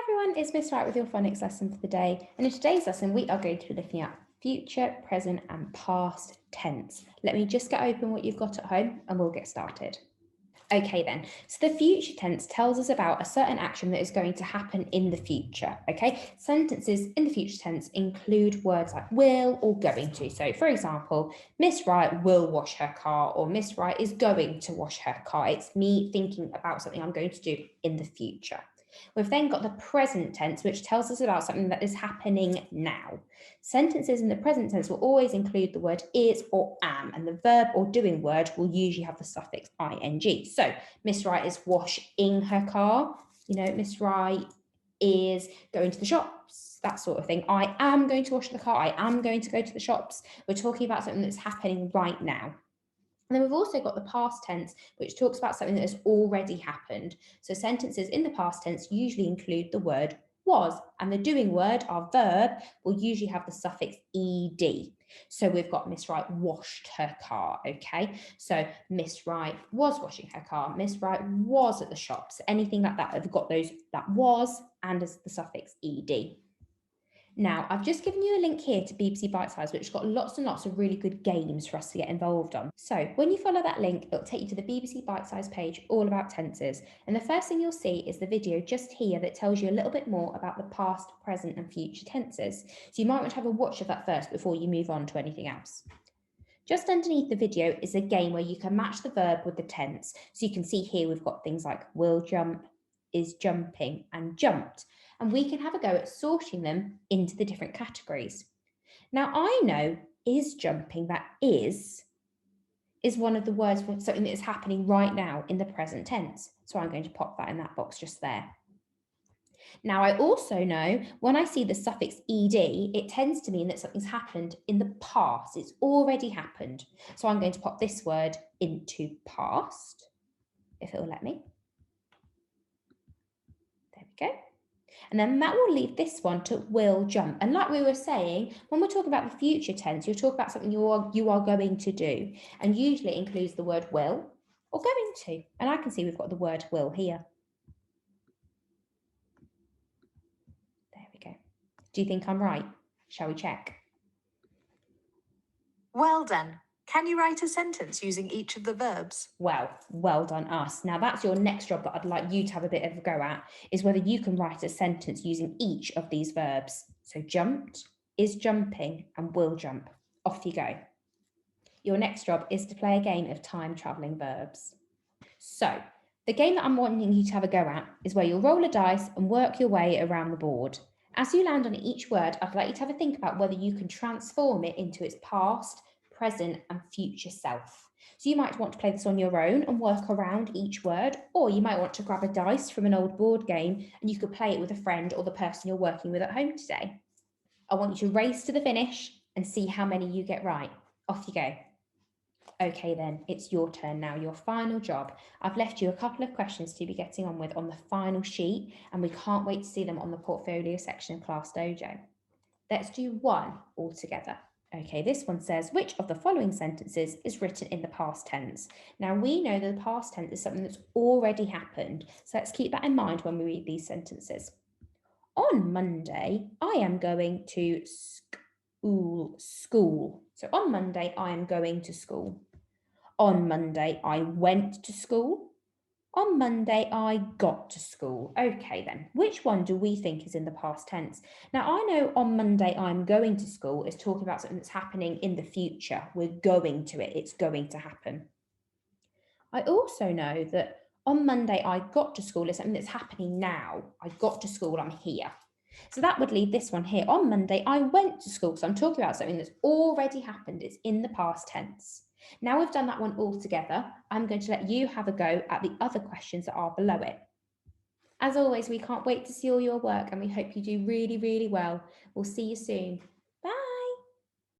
everyone, it's Miss Wright with your phonics lesson for the day. And in today's lesson, we are going to be looking at future, present and past tense. Let me just get open what you've got at home and we'll get started. Okay then, so the future tense tells us about a certain action that is going to happen in the future, okay? Sentences in the future tense include words like will or going to. So for example, Miss Wright will wash her car or Miss Wright is going to wash her car. It's me thinking about something I'm going to do in the future. We've then got the present tense, which tells us about something that is happening now. Sentences in the present tense will always include the word is or am, and the verb or doing word will usually have the suffix ing. So Miss Wright is washing her car. Miss Wright is going to the shops, that sort of thing. I am going to wash the car. I am going to go to the shops. We're talking about something that's happening right now. And then we've also got the past tense, which talks about something that has already happened. So sentences in the past tense usually include the word was, and the doing word, our verb, will usually have the suffix ed. So we've got Miss Wright washed her car, okay? So Miss Wright was washing her car, Miss Wright was at the shops, anything like that, have got those that was and as the suffix ed. Now, I've just given you a link here to BBC Bite Size, which has got lots and lots of really good games for us to get involved on. So when you follow that link, it'll take you to the BBC Bite Size page all about tenses. And the first thing you'll see is the video just here that tells you a little bit more about the past, present and future tenses. So you might want to have a watch of that first before you move on to anything else. Just underneath the video is a game where you can match the verb with the tense. So you can see here we've got things like will jump, is jumping and jumped. And we can have a go at sorting them into the different categories. Now I know is jumping, that is one of the words for something that is happening right now in the present tense. So I'm going to pop that in that box just there. Now I also know when I see the suffix ed, it tends to mean that something's happened in the past. It's already happened. So I'm going to pop this word into past, if it will let me. There we go. And then that will leave this one to will jump. And like we were saying, when we're talking about the future tense, you're talking about something you are going to do. And usually it includes the word will or going to. And I can see we've got the word will here. There we go. Do you think I'm right? Shall we check? Well done. Can you write a sentence using each of the verbs? Well done us. Now that's your next job that I'd like you to have a bit of a go at, is whether you can write a sentence using each of these verbs. So jumped, is jumping and will jump. Off you go. Your next job is to play a game of time travelling verbs. So the game that I'm wanting you to have a go at is where you'll roll a dice and work your way around the board. As you land on each word, I'd like you to have a think about whether you can transform it into its past, present and future self. So you might want to play this on your own and work around each word, or you might want to grab a dice from an old board game and you could play it with a friend or the person you're working with at home today. I want you to race to the finish and see how many you get right. Off you go. Okay then, it's your turn now, your final job. I've left you a couple of questions to be getting on with on the final sheet, and we can't wait to see them on the portfolio section of Class Dojo. Let's do one all together. Okay, this one says, which of the following sentences is written in the past tense? Now we know that the past tense is something that's already happened, so let's keep that in mind when we read these sentences. On Monday, I am going to school. So on Monday, I am going to school. On Monday, I went to school. On Monday, I got to school. Okay then, which one do we think is in the past tense? Now I know on Monday I'm going to school is talking about something that's happening in the future. We're going to it, it's going to happen. I also know that on Monday I got to school is something that's happening now. I got to school, I'm here. So that would leave this one here. On Monday I went to school. So I'm talking about something that's already happened. It's in the past tense. Now we've done that one all together, I'm going to let you have a go at the other questions that are below it. As always, we can't wait to see all your work and we hope you do really, really well. We'll see you soon.